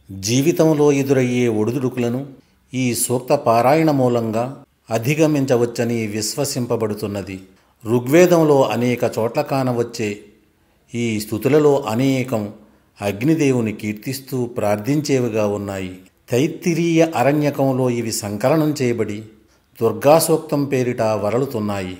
జీవితంలో ఎదురయ్యే ఒడిదుడుకులను ఈ సూక్త పారాయణ మూలంగా అధిగమించవచ్చని విశ్వసింపబడుతున్నది. ఋగ్వేదంలో అనేక చోట్ల కానవచ్చే ఈ స్తుతులలో అనేకం అగ్నిదేవుని కీర్తిస్తూ ప్రార్థించేవిగా ఉన్నాయి. తైత్తిరీయ అరణ్యకంలో ఇవి సంకలనం చేయబడి దుర్గా సూక్తం పేరిట వరలుతున్నాయి.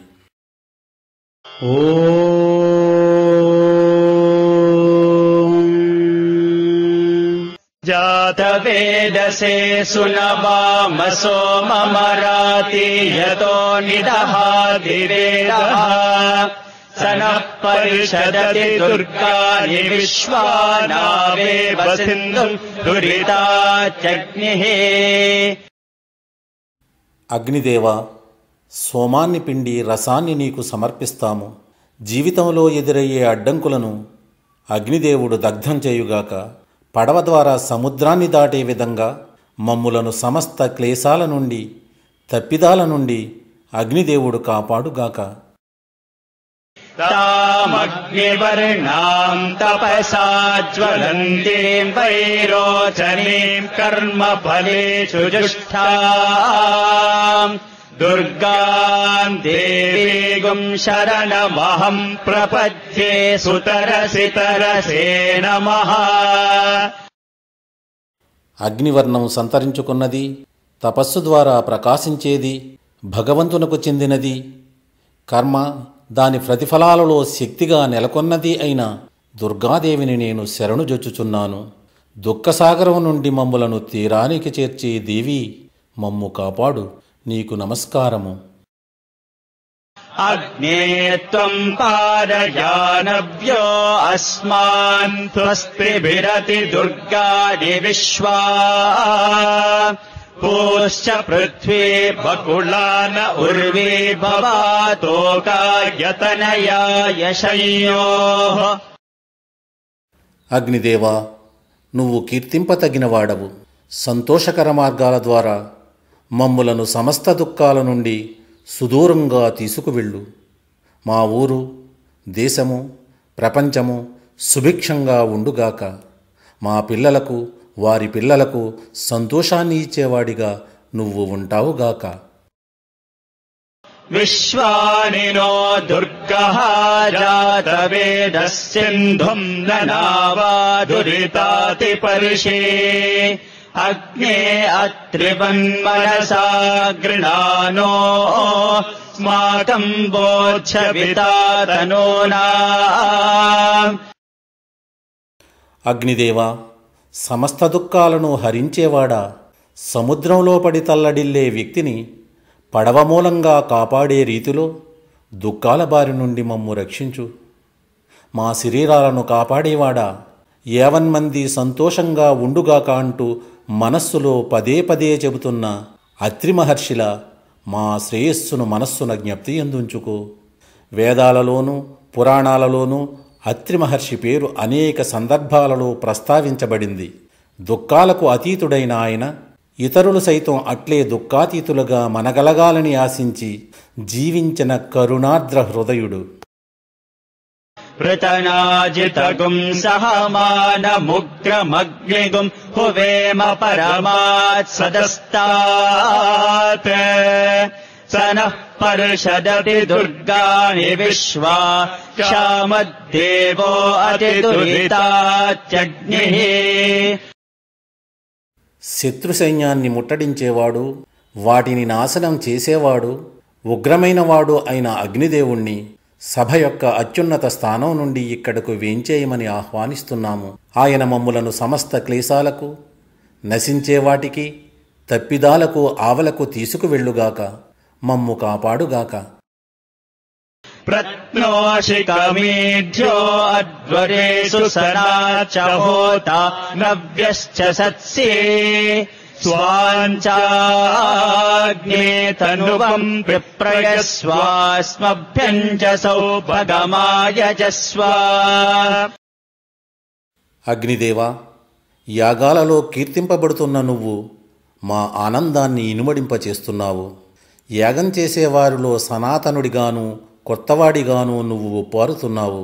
జాతవేదసే సునవామసో మమరాతి యతో నిదహాదివేదః సనః పరిషదతి దుర్గాని విశ్వానావేవ సింధుం దురితాచగ్నిః. అగ్నిదేవా, సోమాన్ని పిండి రసాన్ని నీకు సమర్పిస్తాము. జీవితంలో ఎదురయ్యే అడ్డంకులను అగ్నిదేవుడు దగ్ధం చేయుగాక. పడవ ద్వారా సముద్రాన్ని దాటే విధంగా మమ్ములను సమస్త క్లేశాల నుండి, తప్పిదాల నుండి అగ్నిదేవుడు కాపాడుగాక. తామగ్నివర్ణాం తపసా జ్వలంతీం వైరోచనీం కర్మఫలేషు జుష్టాం దుర్గాం దేవీగుం శరణమహం ప్రపద్యే సుతరసితరసే నమః. అగ్నివర్ణం సంతరించుకున్నది, తపస్సు ద్వారా ప్రకాశించేది, భగవంతునకు చెందినది, కర్మ దాని ప్రతిఫలాలలో శక్తిగా నెలకొన్నది అయిన దుర్గాదేవిని నేను శరణుజొచ్చుచున్నాను. దుఃఖసాగరం నుండి మమ్ములను తీరానికి చేర్చే దేవి, మమ్ము కాపాడు. నీకు నమస్కారము. అగ్నే త్వం పారయానవ్యో అస్మాన్ త్వస్తిభిరతి దుర్గాని విశ్వా పూశ్చ పృథ్వీ బకుళాన ఉర్వీ భవాతోకాయతనయాయ శయ్యోః. అగ్నిదేవా, నువ్వు కీర్తింపతగినవాడవు. సంతోషకర మార్గాల ద్వారా మమ్ములను సమస్త దుఃఖాల నుండి సుదూరంగా తీసుకువెళ్ళు. మా ఊరు, దేశము, ప్రపంచము సుభిక్షంగా ఉండుగాక. మా పిల్లలకు, వారి పిల్లలకు సంతోషాన్ని ఇచ్చేవాడిగా నువ్వు ఉంటావుగాక. విశ్వానినో దుర్గః జాతవేదః సింధుం ననావాదురితాతి పర్షే అగ్నే అత్రివన్మనసా గృణానో స్మాకం బోధ్యవితాతనోనా. అగ్నిదేవా, సమస్త దుఃఖాలను హరించేవాడా, సముద్రంలో పడి తల్లడిల్లే వ్యక్తిని పడవ మూలంగా కాపాడే రీతిలో దుఃఖాల బారి నుండి మమ్ము రక్షించు. మా శరీరాలను కాపాడేవాడా, ఏవన్మంది సంతోషంగా ఉండుగాక అంటూ మనస్సులో పదే పదే చెబుతున్న అత్రి మహర్షిల మా శ్రేయస్సును మనస్సున జ్ఞప్తి ఎందుంచుకో. వేదాలలోనూ పురాణాలలోనూ అత్రి మహర్షి పేరు అనేక సందర్భాలలో ప్రస్తావించబడింది. దుఃఖాలకు అతీతుడైన ఆయన ఇతరులు సైతం అట్లే దుఃఖాతీతులుగా మనగలగాలని ఆశించి జీవించిన కరుణార్ద్ర హృదయుడు. పృతనాజితగుం సహమానముగ్రమగ్నిగుం హువేమ పరమాత్ సదస్తాత్ సనః పర్షదతి దుర్గాని విశ్వా క్షామద్దేవో అతిదురితాత్యగ్నిః. శత్రు సైన్యాన్ని ముట్టడించేవాడు, వాటిని నాశనం చేసేవాడు, ఉగ్రమైనవాడు అయిన అగ్నిదేవుణ్ణి సభ యొక్క అత్యున్నత స్థానం నుండి ఇక్కడకు వేంచేయమని ఆహ్వానిస్తున్నాము. ఆయన మమ్ములను సమస్త క్లేశాలకు, నశించేవాటికి, తప్పిదాలకు ఆవలకు తీసుకువెళ్ళుగాక. మమ్ము కాపాడుగాక. ప్రత్నోషికమీఢ్యో అధ్వరేషు సనాచ హోత నవ్యశ్చ సత్సే స్వాంచాగ్నే తనువం విప్రయస్వాస్మభ్యం చ సౌభగమాయజస్వ. అగ్నిదేవా, యాగాలలో కీర్తింపబడుతున్న నువ్వు మా ఆనందాన్ని ఇనుమడింపచేస్తున్నావు. యాగం చేసేవారిలో సనాతనుడిగాను కొత్తవాడిగాను నువ్వు ఒప్పారుతున్నావు.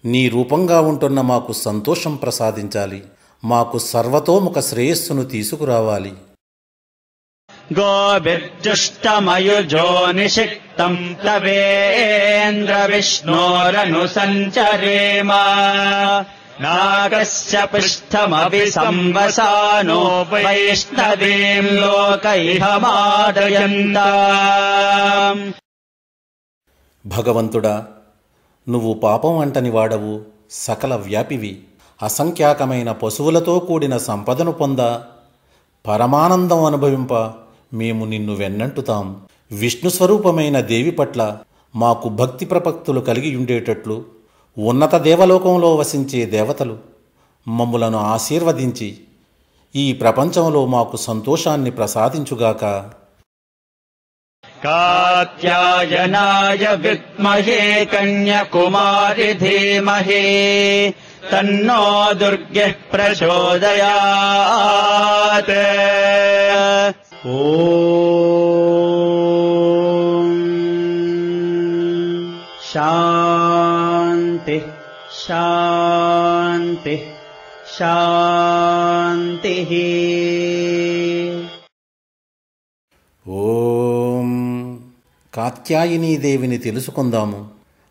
నీ రూపంగా ఉంటున్న మాకు సంతోషం ప్రసాదించాలి. మాకు సర్వతోముఖ శ్రేయస్సును తీసుకురావాలి. गोभिर्जुष्टमयुजो निषिक्तम् तवेन्द्र विष्णोरनुसञ्चरेम नागस्य पृष्ठमपि संवसानो वैष्णवीम् लोकैहमादयन्ताम्. భగవంతుడా, నువ్వు పాపం అంటని వాడవు, సకల వ్యాపివి. అసంఖ్యాకమైన పశువులతో కూడిన సంపదను పొంద, పరమానందం అనుభవింప మేము నిన్ను వెన్నంటుతాం. విష్ణు స్వరూపమైన దేవి పట్ల మాకు భక్తి ప్రపక్తులు కలిగి ఉండేటట్లు ఉన్నత దేవలోకంలో వసించే దేవతలు మమ్ములను ఆశీర్వదించి ఈ ప్రపంచంలో మాకు సంతోషాన్ని ప్రసాదించుగాక. कात्यायनाय विद्महे कन्याकुमारि धीमहि तन्नो दुर्गः प्रचोदयात्. ॐ शान्ति शान्ति शान्तिः. ఓం కాత్యాయనీ దేవిని తెలుసుకుందాము.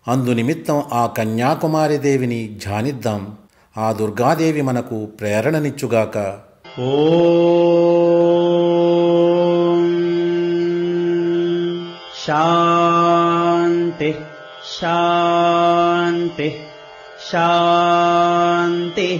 అందునిమిత్తం ఆ కన్యాకుమారి దేవిని ధ్యానిద్దాం. ఆ దుర్గాదేవి మనకు ప్రేరణనిచ్చుగాక. ఓం శాంతి శాంతి శాంతి.